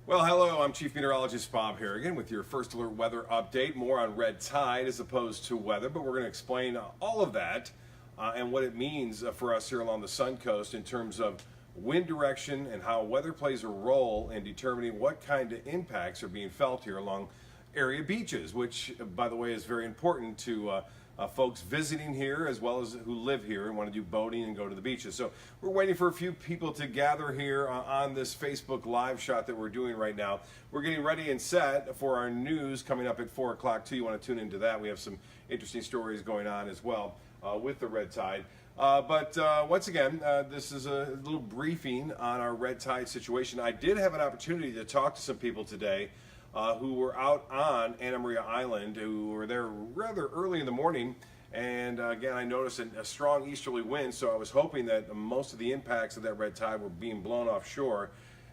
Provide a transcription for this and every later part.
Well, hello, I'm Chief Meteorologist Bob Harrigan with your first alert weather update. More on red tide as opposed to weather, but we're going to explain all of that and what it means for us here along the Sun Coast in terms of wind direction and how weather plays a role in determining what kind of impacts are being felt here along area beaches, which, by the way, is very important to folks visiting here as well as who live here and want to do boating and go to the beaches. So we're waiting for a few people to gather here on this Facebook live shot that we're doing right now. We're getting ready and set for our news coming up at 4 o'clock too. You want to tune into that. We have some interesting stories going on as well with the red tide. But once again, this is a little briefing on our red tide situation. I did have an opportunity to talk to some people today who were out on Anna Maria Island, who were there rather early in the morning. And again, I noticed a strong easterly wind, so I was hoping that most of the impacts of that red tide were being blown offshore.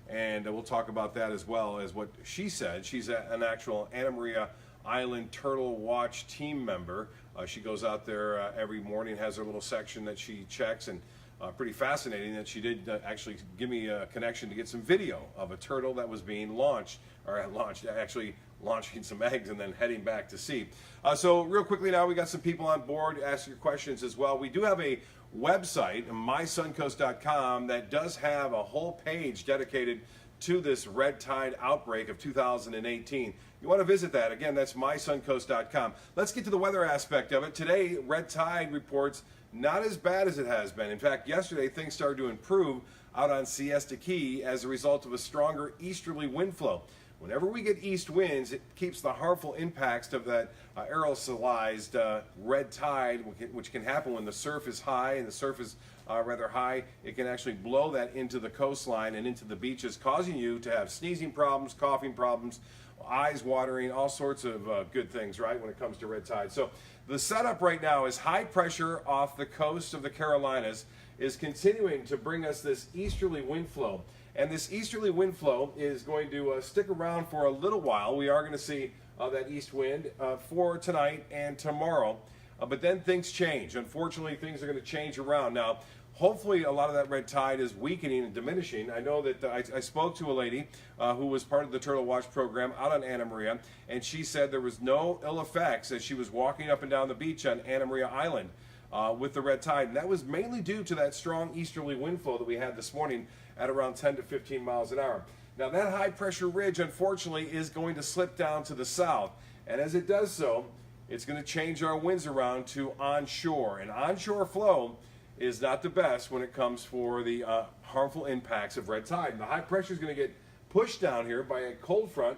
And we'll talk about that as well as what she said. She's an actual Anna Maria Island Turtle Watch team member. She goes out there every morning, has her little section that she checks, and pretty fascinating that she did actually give me a connection to get some video of a turtle that was being actually launching some eggs and then heading back to sea. So real quickly now, we got some people on board to ask your questions as well. We do have a website, mysuncoast.com, that does have a whole page dedicated to this red tide outbreak of 2018. You want to visit that. Again, that's mysuncoast.com. Let's get to the weather aspect of it. Today, red tide reports not as bad as it has been. In fact, yesterday things started to improve out on Siesta Key as a result of a stronger easterly wind flow. Whenever we get east winds, it keeps the harmful impacts of that aerosolized red tide, which can happen when the surf is high and the surf is rather high. It can actually blow that into the coastline and into the beaches, causing you to have sneezing problems, coughing problems, eyes watering, all sorts of good things, right, when it comes to red tide. So the setup right now is high pressure off the coast of the Carolinas is continuing to bring us this easterly wind flow. And this easterly wind flow is going to stick around for a little while. We are going to see that east wind for tonight and tomorrow. But then things change. Unfortunately, things are going to change around. Now, hopefully a lot of that red tide is weakening and diminishing. I know that I spoke to a lady who was part of the Turtle Watch program out on Anna Maria, and she said there was no ill effects as she was walking up and down the beach on Anna Maria Island with the red tide. And that was mainly due to that strong easterly wind flow that we had this morning at around 10 to 15 miles an hour. Now that high pressure ridge, unfortunately, is going to slip down to the south. And as it does so, it's going to change our winds around to onshore. And onshore flow is not the best when it comes for the harmful impacts of red tide. And the high pressure is going to get pushed down here by a cold front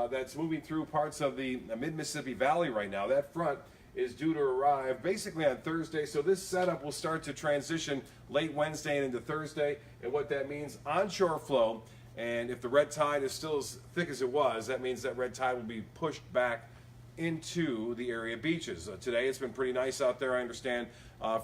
that's moving through parts of the mid-Mississippi Valley right now. That front is due to arrive basically on Thursday, so this setup will start to transition late Wednesday and into Thursday. And what that means, onshore flow, and if the red tide is still as thick as it was, that means that red tide will be pushed back into the area beaches. Today it's been pretty nice out there, I understand,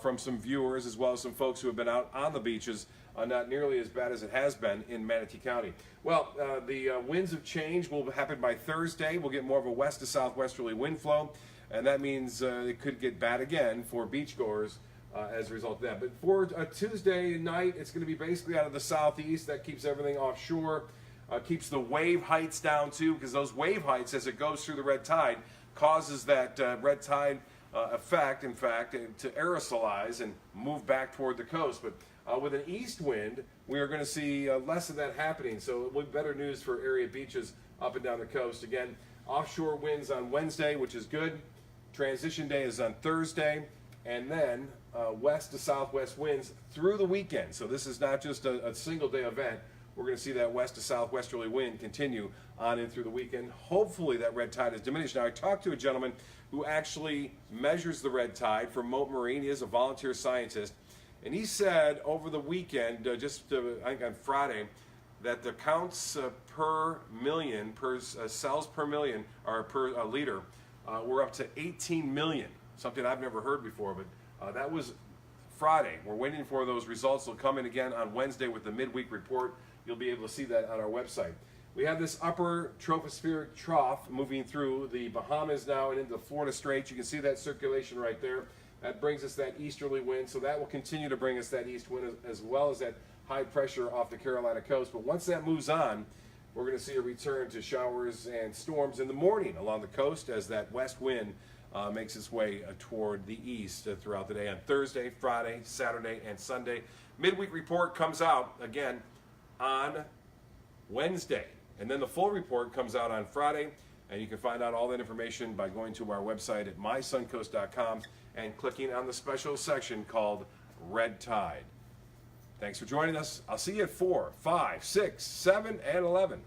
from some viewers as well as some folks who have been out on the beaches. Not nearly as bad as it has been in Manatee County. Well, the winds of change will happen by Thursday. We'll get more of a west to southwesterly wind flow, and that means it could get bad again for beachgoers as a result of that. But for Tuesday night, it's going to be basically out of the southeast. That keeps everything offshore, keeps the wave heights down too, because those wave heights, as it goes through the red tide, causes that red tide effect, in fact, to aerosolize and move back toward the coast. But with an east wind, we are going to see less of that happening. So it will be better news for area beaches up and down the coast. Again, offshore winds on Wednesday, which is good. Transition day is on Thursday. And then west to southwest winds through the weekend. So this is not just a single day event. We're going to see that west to southwesterly wind continue on in through the weekend. Hopefully that red tide is diminished. Now, I talked to a gentleman who actually measures the red tide for Mote Marine. He is a volunteer scientist. And he said over the weekend, I think on Friday, that the counts per million, cells per million, or per liter, were up to 18 million, something I've never heard before. But that was Friday. We're waiting for those results. They'll come in again on Wednesday with the midweek report. You'll be able to see that on our website. We have this upper tropospheric trough moving through the Bahamas now and into the Florida Straits. You can see that circulation right there. That brings us that easterly wind, so that will continue to bring us that east wind as well as that high pressure off the Carolina coast. But once that moves on, we're going to see a return to showers and storms in the morning along the coast as that west wind makes its way toward the east throughout the day on Thursday, Friday, Saturday, and Sunday. Midweek report comes out again on Wednesday, and then the full report comes out on Friday. And you can find out all that information by going to our website at mysuncoast.com and clicking on the special section called Red Tide. Thanks for joining us. I'll see you at 4, 5, 6, 7, and 11.